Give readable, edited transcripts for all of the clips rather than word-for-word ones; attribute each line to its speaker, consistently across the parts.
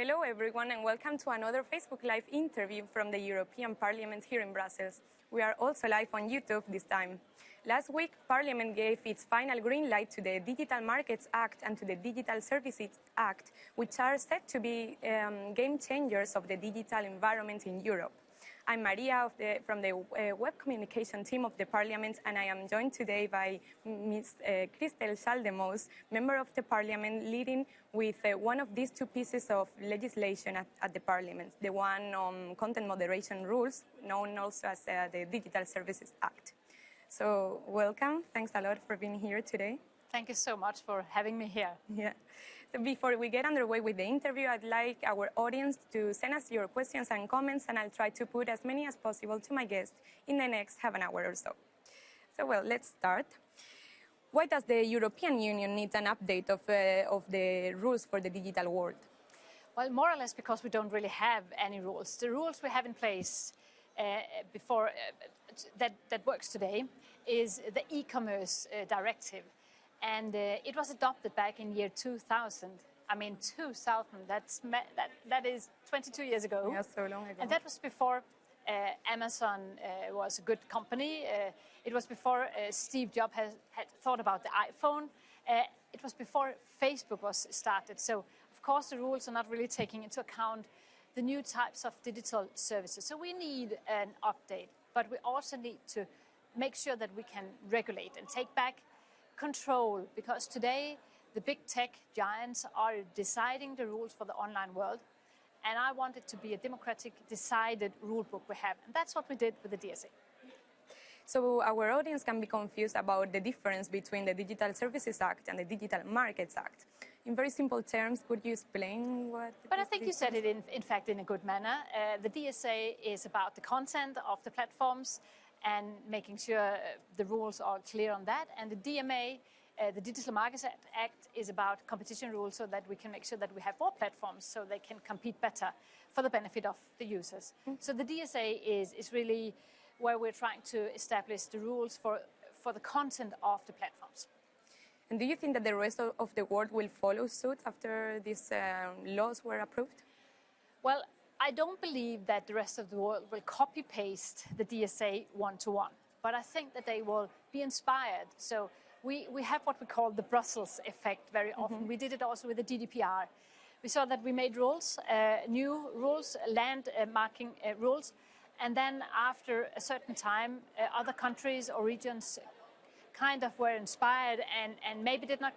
Speaker 1: Hello everyone and welcome to another Facebook Live interview from the European Parliament here in Brussels. We are also live on YouTube this time. Last week, Parliament gave its final green light to the Digital Markets Act and to the Digital Services Act, which are said to be game changers of the digital environment in Europe. I'm Maria from the web communication team of the Parliament, and I am joined today by Ms. Christel Schaldemose, member of the Parliament, leading with one of these two pieces of legislation at the Parliament, the one on content moderation rules, known also as the Digital Services Act. So welcome. Thanks a lot for being here today.
Speaker 2: Thank you so much for having me here.
Speaker 1: Yeah. So before we get underway with the interview, I'd like our audience to send us your questions and comments, and I'll try to put as many as possible to my guest in the next half an hour or so. So, well, let's start. Why does the European Union need an update of the rules for the digital world?
Speaker 2: Well, more or less because we don't really have any rules. The rules we have in place before that works today is the e-commerce directive. And it was adopted back in year 2000. I mean, 2000, that is 22 years ago.
Speaker 1: Yeah, so long ago.
Speaker 2: And that was before Amazon was a good company. It was before Steve Jobs had thought about the iPhone. It was before Facebook was started. So, of course, the rules are not really taking into account the new types of digital services. So we need an update, but we also need to make sure that we can regulate and take back control, because today the big tech giants are deciding the rules for the online world, and I want it to be a democratic, decided rule book we have, and that's what we did with the DSA.
Speaker 1: So our audience can be confused about the difference between the Digital Services Act and the Digital Markets Act. In very simple terms, could you explain what?
Speaker 2: But I think you said it in fact in a good manner. The DSA is about the content of the platforms and making sure the rules are clear on that. And the DMA, the Digital Markets Act, is about competition rules so that we can make sure that we have more platforms so they can compete better for the benefit of the users. Mm-hmm. So the DSA is really where we're trying to establish the rules for the content of the platforms.
Speaker 1: And do you think that the rest of the world will follow suit after these laws were approved?
Speaker 2: Well, I don't believe that the rest of the world will copy-paste the DSA one-to-one, but I think that they will be inspired. So we have what we call the Brussels effect very often. Mm-hmm. We did it also with the GDPR. We saw that we made rules, new rules, land marking rules, and then after a certain time, other countries or regions kind of were inspired and maybe did not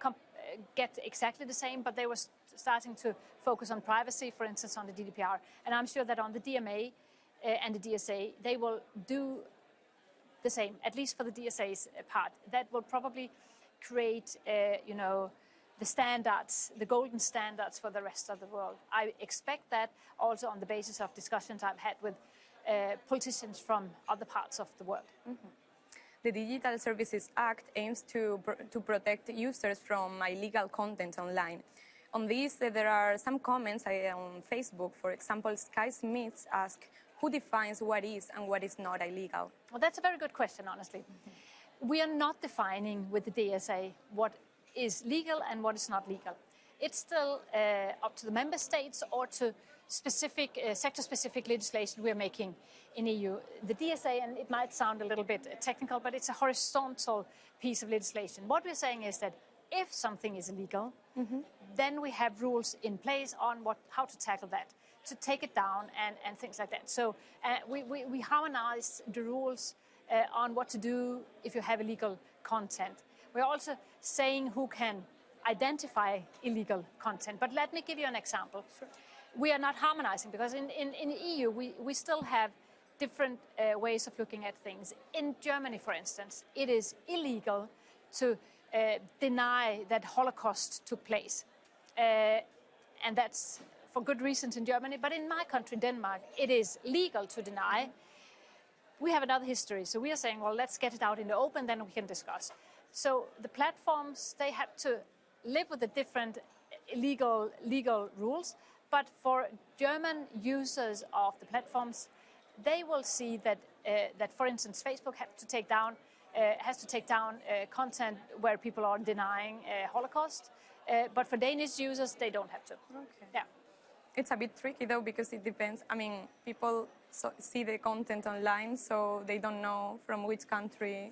Speaker 2: get exactly the same, but they were starting to focus on privacy, for instance, on the GDPR. And I'm sure that on the DMA and the DSA, they will do the same, at least for the DSA's part. That will probably create, the standards, the golden standards for the rest of the world. I expect that also on the basis of discussions I've had with politicians from other parts of the world.
Speaker 1: Mm-hmm. The Digital Services Act aims to protect users from illegal content online. On this, there are some comments on Facebook. For example, Sky Smith asks, who defines what is and what is not illegal?
Speaker 2: Well, that's a very good question, honestly. Mm-hmm. We are not defining with the DSA what is legal and what is not legal. It's still up to the member states or to specific sector-specific legislation we're making in EU. The DSA, and it might sound a little bit technical, but it's a horizontal piece of legislation. What we're saying is that if something is illegal, mm-hmm. then we have rules in place on how to tackle that, to take it down and things like that. So we harmonize the rules on what to do if you have illegal content. We're also saying who can identify illegal content. But let me give you an example. Sure. We are not harmonizing because in the EU we still have different ways of looking at things. In Germany, for instance, it is illegal to deny that Holocaust took place. And that's for good reasons in Germany. But in my country, Denmark, it is legal to deny. We have another history. So we are saying, well, let's get it out in the open, then we can discuss. So the platforms, they have to live with the different legal rules. But for German users of the platforms, they will see that, for instance, Facebook has to take down content where people are denying Holocaust. But for Danish users, they don't have to.
Speaker 1: Okay.
Speaker 2: Yeah.
Speaker 1: It's a bit tricky though, because it depends. I mean, people see the content online, so they don't know from which country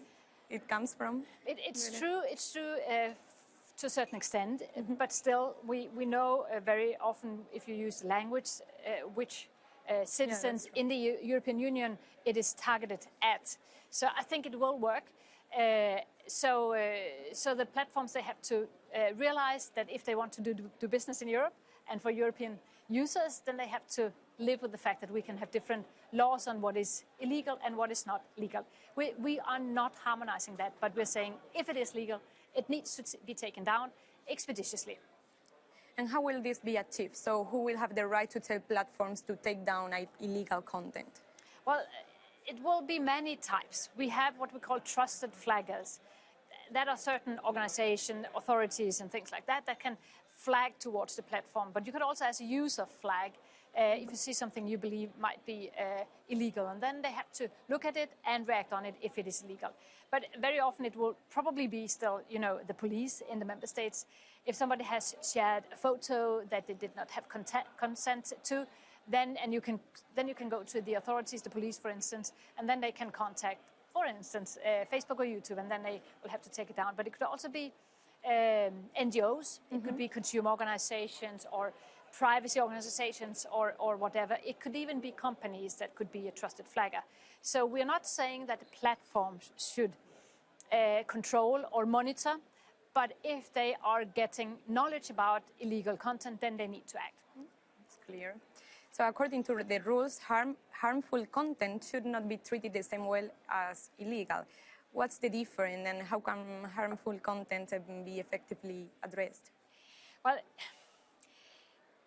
Speaker 1: it comes from.
Speaker 2: It's
Speaker 1: really.
Speaker 2: true. It's true to a certain extent, but still, we know very often if you use language, which citizens in the European Union it is targeted at. So I think it will work. So the platforms, they have to realize that if they want to do business in Europe and for European users, then they have to live with the fact that we can have different laws on what is illegal and what is not legal. We are not harmonizing that, but we're saying if it is legal, it needs to be taken down expeditiously.
Speaker 1: And how will this be achieved? So who will have the right to tell platforms to take down illegal content?
Speaker 2: Well, it will be many types. We have what we call trusted flaggers. That are certain organizations, authorities and things like that can flag towards the platform. But you could also, as a user, flag if you see something you believe might be illegal. And then they have to look at it and react on it if it is illegal. But very often it will probably be still, the police in the member states. If somebody has shared a photo that they did not have consent to, then you can go to the authorities, the police, for instance, and then they can contact, for instance, Facebook or YouTube, and then they will have to take it down. But it could also be NGOs, it could be consumer organizations or privacy organizations or whatever. It could even be companies that could be a trusted flagger. So we're not saying that the platforms should control or monitor, but if they are getting knowledge about illegal content, then they need to act.
Speaker 1: It's clear. So according to the rules, harmful content should not be treated the same way as illegal. What's the difference, and how can harmful content be effectively addressed?
Speaker 2: Well,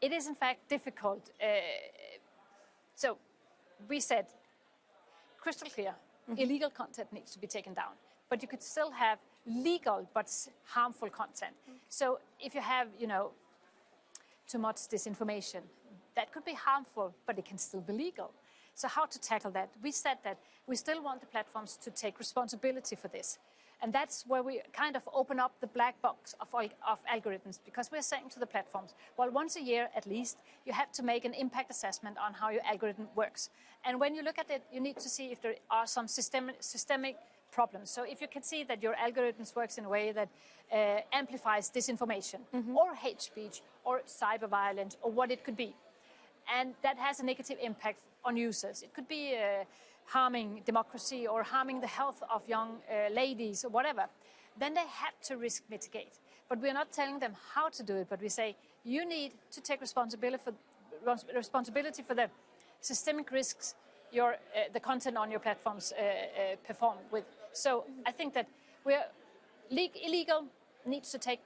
Speaker 2: it is in fact difficult. So we said, crystal clear, illegal content needs to be taken down. But you could still have legal but harmful content. So if you have, too much disinformation, that could be harmful, but it can still be legal. So how to tackle that? We said that we still want the platforms to take responsibility for this. And that's where we kind of open up the black box of algorithms, because we're saying to the platforms, well, once a year at least, you have to make an impact assessment on how your algorithm works. And when you look at it, you need to see if there are some systemic problems. So if you can see that your algorithms works in a way that amplifies disinformation or hate speech or cyber violence or what it could be, and that has a negative impact on users. It could be harming democracy or harming the health of young ladies or whatever. Then they have to risk mitigate. But we're not telling them how to do it, but we say you need to take responsibility for the systemic risks the content on your platforms perform with. So I think that illegal needs to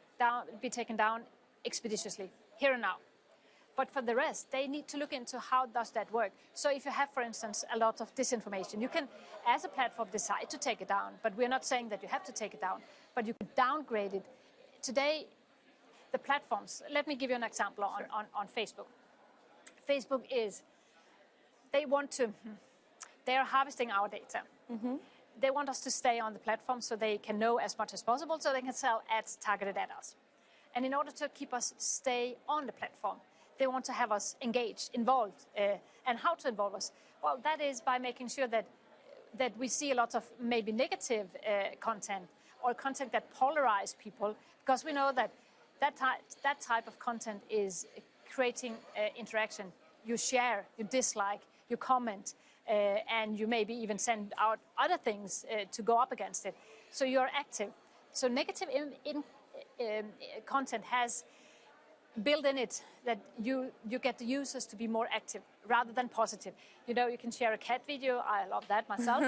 Speaker 2: be taken down expeditiously, here and now. But for the rest, they need to look into how does that work. So if you have, for instance, a lot of disinformation, you can, as a platform, decide to take it down. But we're not saying that you have to take it down, but you could downgrade it. Today, the platforms, let me give you an example on Facebook. Facebook they are harvesting our data. They want us to stay on the platform so they can know as much as possible, so they can sell ads targeted at us. And in order to keep us stay on the platform, they want to have us engaged, involved. And how to involve us? Well, that is by making sure that we see a lot of maybe negative content or content that polarize people, because we know that type of content is creating interaction. You share, you dislike, you comment, and you maybe even send out other things to go up against it. So you're active. So negative content has built in it that you get the users to be more active rather than positive. You can share a cat video. I love that myself,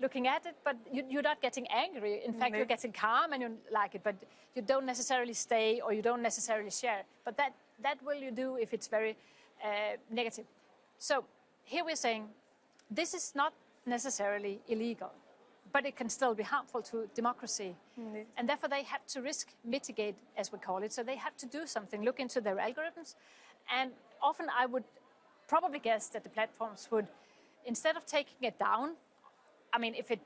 Speaker 2: looking at it, but you're not getting angry. In fact, you're getting calm and you like it, but you don't necessarily stay or you don't necessarily share. But that will you do if it's very negative. So here we're saying this is not necessarily illegal, but it can still be harmful to democracy. And therefore they have to risk mitigate, as we call it. So they have to do something, look into their algorithms. And often I would probably guess that the platforms would, instead of taking it down, if it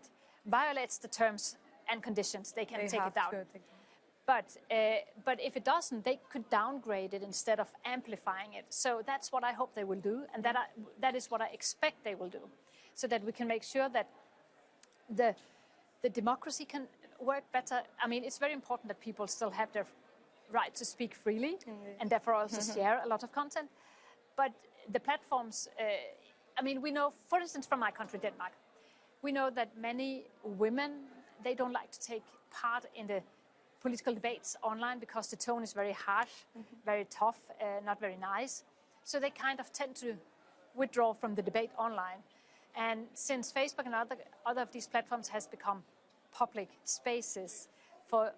Speaker 2: violates the terms and conditions, they can take it down. But if it doesn't, they could downgrade it instead of amplifying it. So that's what I hope they will do, and that is what I expect they will do, so that we can make sure that the democracy can work better. I mean, it's very important that people still have their right to speak freely, and therefore also share a lot of content. But the platforms, I mean, we know, for instance, from my country, Denmark, we know that many women, they don't like to take part in the political debates online because the tone is very harsh, very tough, not very nice. So they kind of tend to withdraw from the debate online. And since Facebook and other of these platforms has become public spaces for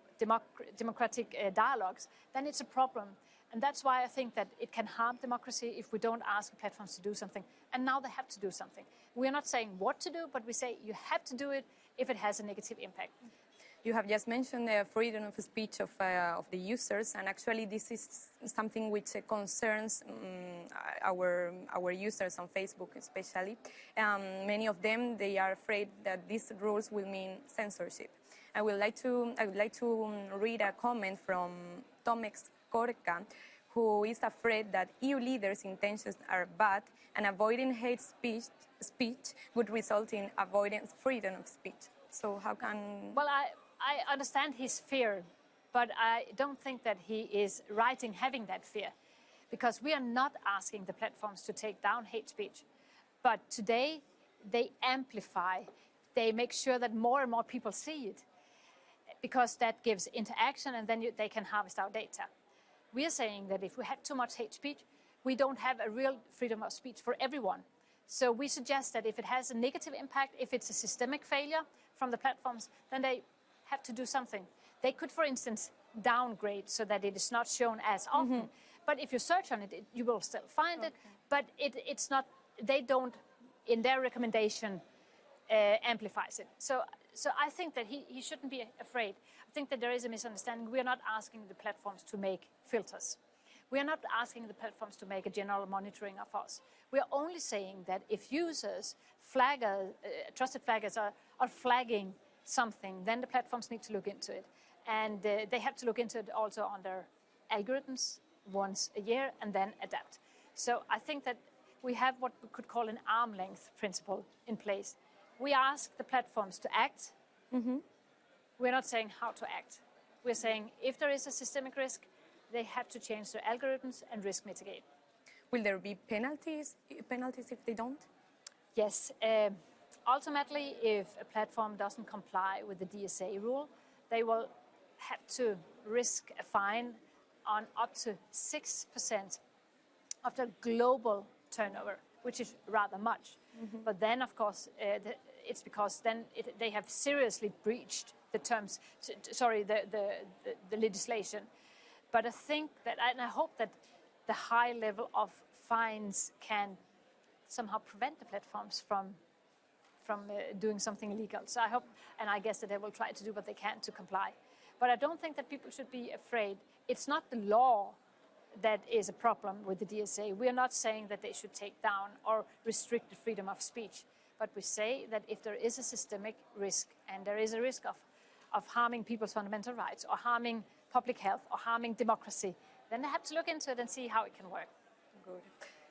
Speaker 2: democratic dialogues, then it's a problem. And that's why I think that it can harm democracy if we don't ask the platforms to do something. And now they have to do something. We're not saying what to do, but we say you have to do it if it has a negative impact.
Speaker 1: You have just mentioned the freedom of speech of the users, and actually this is something which concerns our users on Facebook especially. Many of them, they are afraid that these rules will mean censorship. I would like to read a comment from Tomex Korka, who is afraid that EU leaders' intentions are bad and avoiding hate speech would result in avoiding freedom of speech. So how can...
Speaker 2: Well, I understand his fear, but I don't think that he is right in having that fear, because we are not asking the platforms to take down hate speech. But today, they amplify, they make sure that more and more people see it, because that gives interaction, and then they can harvest our data. We are saying that if we have too much hate speech, we don't have a real freedom of speech for everyone. So we suggest that if it has a negative impact, if it's a systemic failure from the platforms, then they have to do something. They could, for instance, downgrade so that it is not shown as often. But if you search on it, you will still find it. But it's not, they don't, in their recommendation, amplifies it. So I think that he shouldn't be afraid. I think that there is a misunderstanding. We are not asking the platforms to make filters. We are not asking the platforms to make a general monitoring of us. We are only saying that if users, trusted flaggers are flagging something, then the platforms need to look into it. And they have to look into it also on their algorithms once a year and then adapt. So I think that we have what we could call an arm length principle in place. We ask the platforms to act. We're not saying how to act. We're saying if there is a systemic risk, they have to change their algorithms and risk mitigate.
Speaker 1: Will there be penalties if they don't?
Speaker 2: Yes. Ultimately, if a platform doesn't comply with the DSA rule, they will have to risk a fine on up to 6% of the global turnover, which is rather much. But then, of course, it's because then they have seriously breached the terms, the legislation. But I think that, and I hope that the high level of fines can somehow prevent the platforms from doing something illegal. So I hope, and I guess that they will try to do what they can to comply. But I don't think that people should be afraid. It's not the law that is a problem with the DSA. We are not saying that they should take down or restrict the freedom of speech. But we say that if there is a systemic risk, and there is a risk of harming people's fundamental rights, or harming public health, or harming democracy, then they have to look into it and see how it can work.
Speaker 1: Good.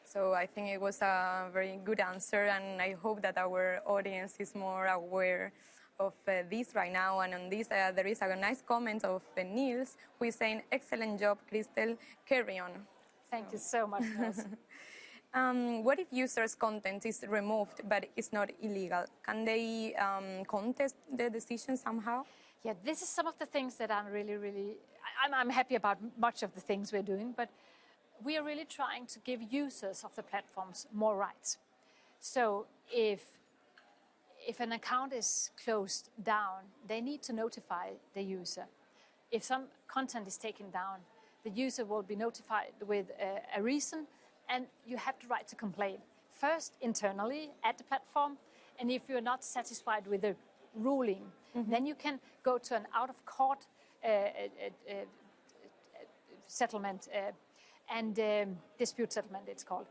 Speaker 1: So I think it was a very good answer, and I hope that our audience is more aware of this right now. And on this, there is a nice comment of Niels, who is saying, "Excellent job, Christel, carry on."
Speaker 2: Thank you so much, Niels.
Speaker 1: What if users' content is removed but it's not illegal? Can they contest the decision somehow?
Speaker 2: Yeah, this is some of the things that I'm happy about much of the things we're doing, but we are really trying to give users of the platforms more rights. So if an account is closed down, they need to notify the user. If some content is taken down, the user will be notified with a reason, and you have the right to complain. First, internally at the platform, and if you're not satisfied with the ruling, then you can go to an out-of-court settlement and dispute settlement, it's called.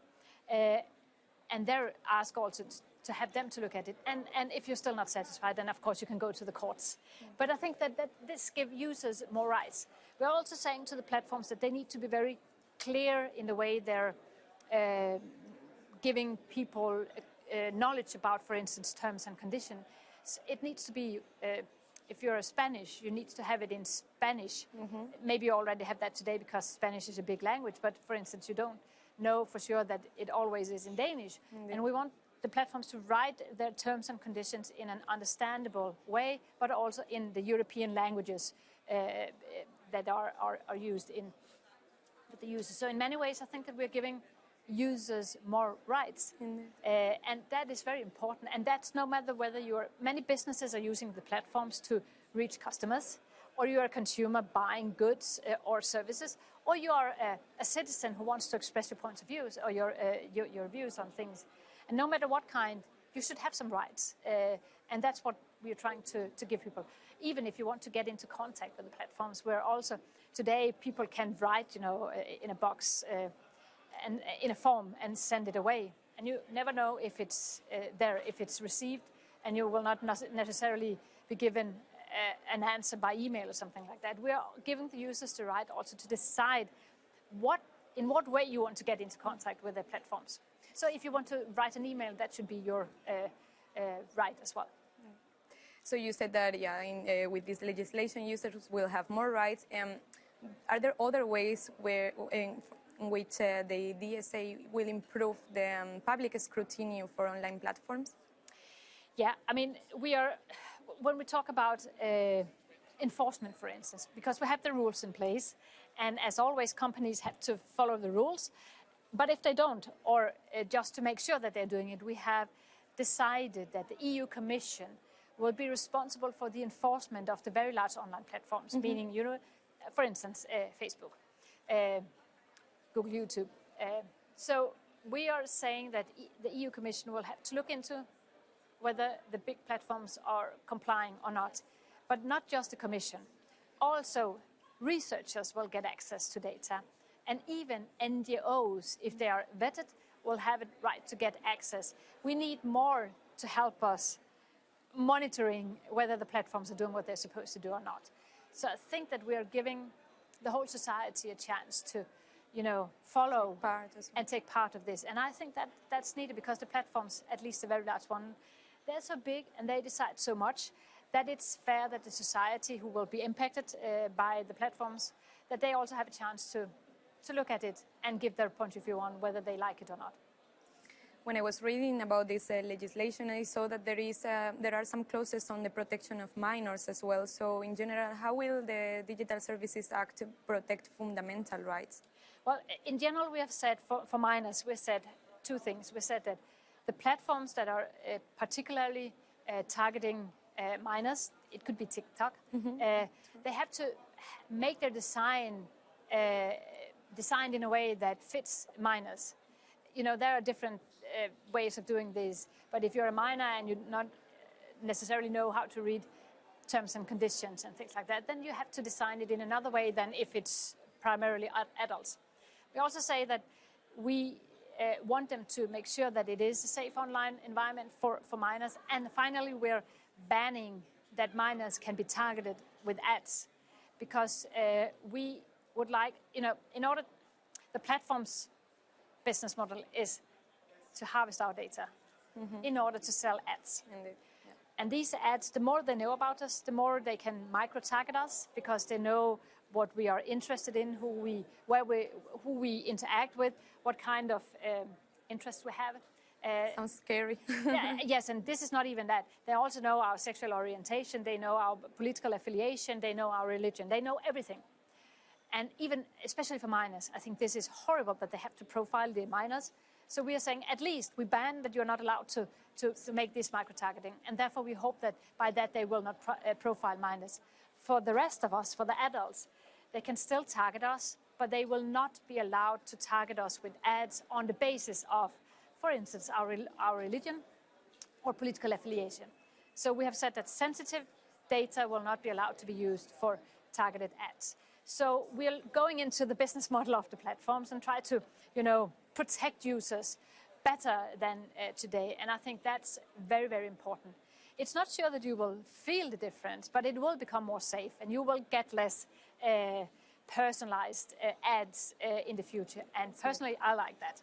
Speaker 2: And there ask also to have them to look at it. And if you're still not satisfied, then of course you can go to the courts. But I think that this gives users more rights. We're also saying to the platforms that they need to be very clear in the way they're giving people knowledge about, for instance, terms and conditions. It needs to be, if you're a Spanish, you need to have it in Spanish. Maybe you already have that today because Spanish is a big language, but for instance, you don't know for sure that it always is in Danish. And we want the platforms to write their terms and conditions in an understandable way, but also in the European languages that are used in with the users. So in many ways, I think that we're giving users more rights. And that is very important. And that's no matter whether many businesses are using the platforms to reach customers, or you're a consumer buying goods or services, or you are a citizen who wants to express your points of views or your views on things. And no matter what kind, you should have some rights. And that's what we're trying to give people. Even if you want to get into contact with the platforms, where also today people can write, in a box and in a form and send it away. And you never know if it's there, if it's received, and you will not necessarily be given an answer by email or something like that. We are giving the users the right also to decide in what way you want to get into contact with the platforms. So if you want to write an email, that should be your right as well.
Speaker 1: So you said that, with this legislation, users will have more rights. Are there other ways in which the DSA will improve the public scrutiny for online platforms?
Speaker 2: Yeah, I mean, when we talk about enforcement, for instance, because we have the rules in place, and as always, companies have to follow the rules. But if they don't, or just to make sure that they're doing it, we have decided that the EU Commission will be responsible for the enforcement of the very large online platforms, meaning, for instance, Facebook, Google, YouTube. So we are saying that the EU Commission will have to look into whether the big platforms are complying or not. But not just the Commission. Also, researchers will get access to data. And even NGOs, if they are vetted, will have a right to get access. We need more to help us monitoring whether the platforms are doing what they're supposed to do or not. So I think that we are giving the whole society a chance to, follow and take part of this. And I think that that's needed because the platforms, at least the very large one, they're so big and they decide so much that it's fair that the society who will be impacted by the platforms, that they also have a chance to look at it and give their point of view on whether they like it or not.
Speaker 1: When I was reading about this legislation, I saw that there are some clauses on the protection of minors as well. So in general, how will the Digital Services Act protect fundamental rights?
Speaker 2: Well, in general, we have said for minors, we said two things. We said that the platforms that are particularly targeting minors, it could be TikTok, they have to make their design designed in a way that fits minors. There are different ways of doing this, but if you're a minor and you not necessarily know how to read terms and conditions and things like that, then you have to design it in another way than if it's primarily adults. We also say that we want them to make sure that it is a safe online environment for minors. And finally, we're banning that minors can be targeted with ads, because we would like, in order, the platform's business model is to harvest our data in order to sell ads.
Speaker 1: Indeed. Yeah.
Speaker 2: And these ads, the more they know about us, the more they can micro-target us, because they know what we are interested in, who we interact with, what kind of interests we have.
Speaker 1: Sounds scary.
Speaker 2: Yes, and this is not even that. They also know our sexual orientation, they know our political affiliation, they know our religion, they know everything. And even, especially for minors, I think this is horrible that they have to profile the minors. So we are saying, at least we ban that you're not allowed to make this micro-targeting. And therefore we hope that by that they will not profile minors. For the rest of us, for the adults, they can still target us, but they will not be allowed to target us with ads on the basis of, for instance, our religion or political affiliation. So we have said that sensitive data will not be allowed to be used for targeted ads. So we're going into the business model of the platforms and try to, protect users better than today. And I think that's very, very important. It's not sure that you will feel the difference, but it will become more safe and you will get less personalized ads in the future. And personally, I like that.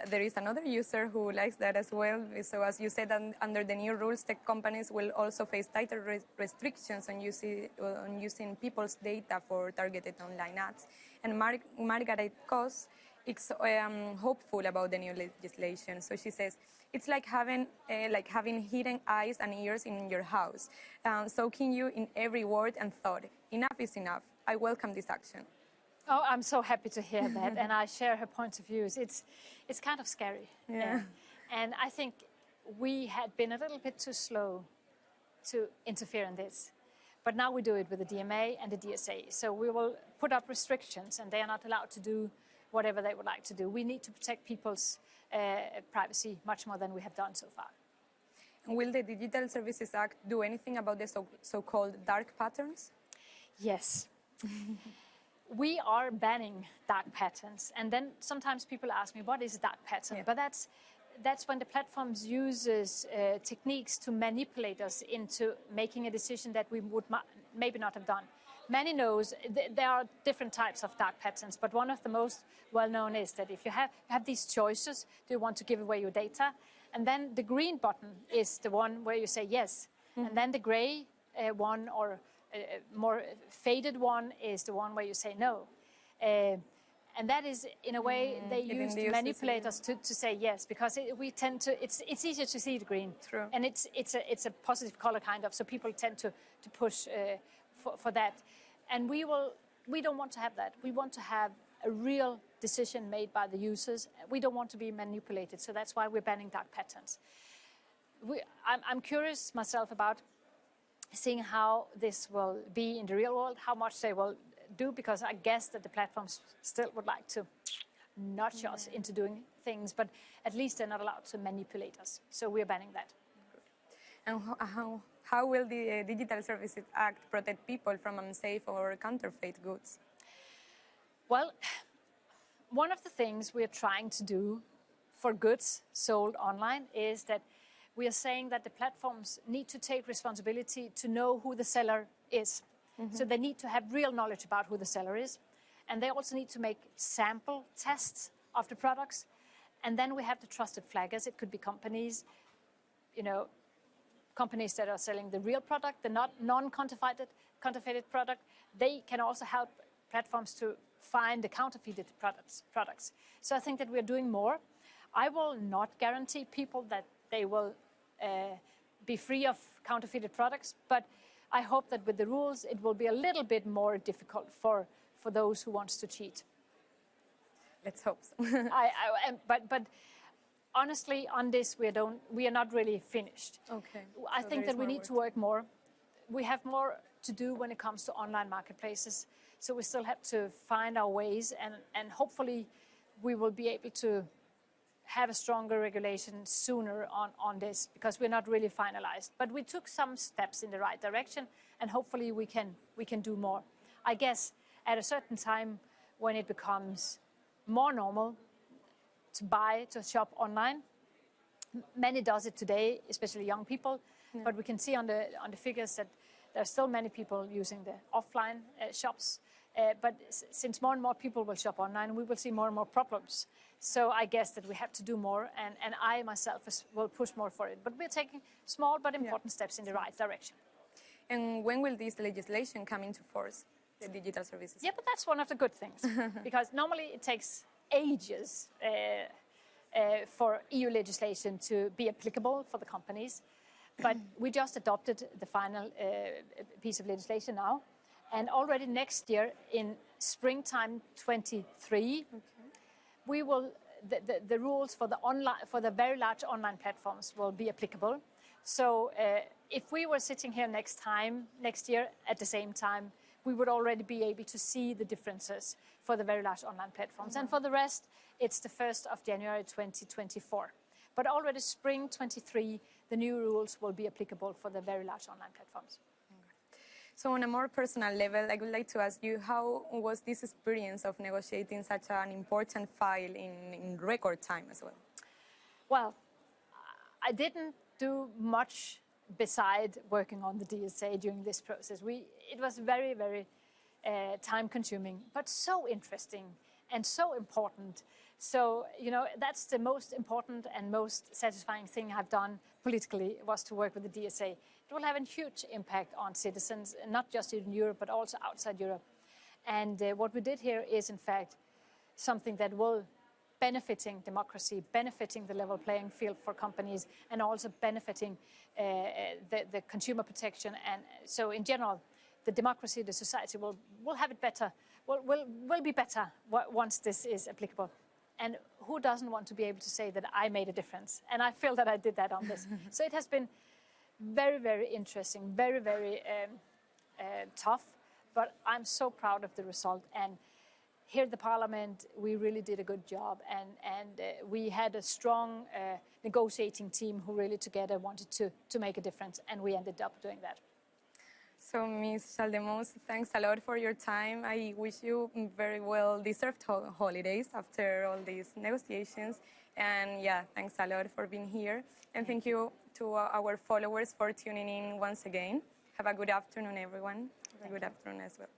Speaker 1: There is another user who likes that as well. So as you said, under the new rules, tech companies will also face tighter restrictions on using people's data for targeted online ads. And Margaret Koss is hopeful about the new legislation. So she says, it's like having hidden eyes and ears in your house, soaking you in every word and thought. Enough is enough. I welcome this action.
Speaker 2: Oh, I'm so happy to hear that, and I share her points of views. It's kind of scary.
Speaker 1: Yeah.
Speaker 2: And I think we had been a little bit too slow to interfere in this. But now we do it with the DMA and the DSA. So we will put up restrictions, and they are not allowed to do whatever they would like to do. We need to protect people's privacy much more than we have done so far.
Speaker 1: Will the Digital Services Act do anything about the so-called dark patterns?
Speaker 2: Yes. We are banning dark patterns. And then sometimes people ask me, what is a dark pattern? Yeah. But that's when the platforms uses techniques to manipulate us into making a decision that we would maybe not have done. Many knows there are different types of dark patterns, but one of the most well-known is that if you have these choices, do you want to give away your data? And then the green button is the one where you say yes. Mm-hmm. And then the gray one or more faded one is the one where you say no. And that is, in a way, they use to manipulate us to say yes, because we tend to, it's easier to see the green.
Speaker 1: True.
Speaker 2: And it's a positive color kind of, so people tend to push for that. And we don't want to have that. We want to have a real decision made by the users. We don't want to be manipulated, so that's why we're banning dark patterns. I'm curious myself about seeing how this will be in the real world, how much they will do, because I guess that the platforms still would like to nudge us into doing things, but at least they're not allowed to manipulate us. So we're banning that.
Speaker 1: And how will the Digital Services Act protect people from unsafe or counterfeit goods?
Speaker 2: Well, one of the things we're trying to do for goods sold online is that we are saying that the platforms need to take responsibility to know who the seller is. Mm-hmm. So they need to have real knowledge about who the seller is. And they also need to make sample tests of the products. And then we have the trusted flaggers. It could be companies, companies that are selling the real product, the non-counterfeited product. They can also help platforms to find the counterfeited products. So I think that we're doing more. I will not guarantee people that they will be free of counterfeited products, but I hope that with the rules, it will be a little bit more difficult for those who want to cheat.
Speaker 1: Let's hope so.
Speaker 2: But honestly, on this, we are not really finished.
Speaker 1: Okay.
Speaker 2: I think that we need to work more. We have more to do when it comes to online marketplaces. So we still have to find our ways, and hopefully we will be able to have a stronger regulation sooner on this, because we're not really finalized. But we took some steps in the right direction, and hopefully we can do more. I guess at a certain time when it becomes more normal to shop online, many does it today, especially young people. Yeah. But we can see on the figures that there are still many people using the offline shops. But since more and more people will shop online, we will see more and more problems. So I guess that we have to do more, and I myself will push more for it. But we're taking small but important steps in the right direction.
Speaker 1: And when will this legislation come into force, the digital services?
Speaker 2: Yeah, but that's one of the good things, because normally it takes ages for EU legislation to be applicable for the companies. But we just adopted the final piece of legislation now. And already next year, in springtime 23, we will the rules for the very large online platforms will be applicable. So if we were sitting here next year at the same time, we would already be able to see the differences for the very large online platforms. Mm-hmm. And for the rest, it's the 1st of January 2024. But already spring 23, the new rules will be applicable for the very large online platforms.
Speaker 1: So on a more personal level, I would like to ask you, how was this experience of negotiating such an important file in record time as well?
Speaker 2: Well, I didn't do much beside working on the DSA during this process. It was very, very time-consuming, but so interesting and so important. So, you know, that's the most important and most satisfying thing I've done politically, was to work with the DSA. It will have a huge impact on citizens, not just in Europe, but also outside Europe. And what we did here is, in fact, something that will benefiting democracy, benefiting the level playing field for companies, and also benefiting the consumer protection. And so in general, the democracy, the society will have it better, will be better once this is applicable. And who doesn't want to be able to say that I made a difference? And I feel that I did that on this. So it has been very, very interesting, very, very tough, but I'm so proud of the result. And here at the Parliament, we really did a good job, and we had a strong negotiating team who really together wanted to make a difference, and we ended up doing that.
Speaker 1: So, Ms. Schaldemose, thanks a lot for your time. I wish you very well-deserved holidays after all these negotiations. And yeah, thanks a lot for being here. And thank you to our followers for tuning in once again. Have a good afternoon, everyone. Have a good afternoon as well.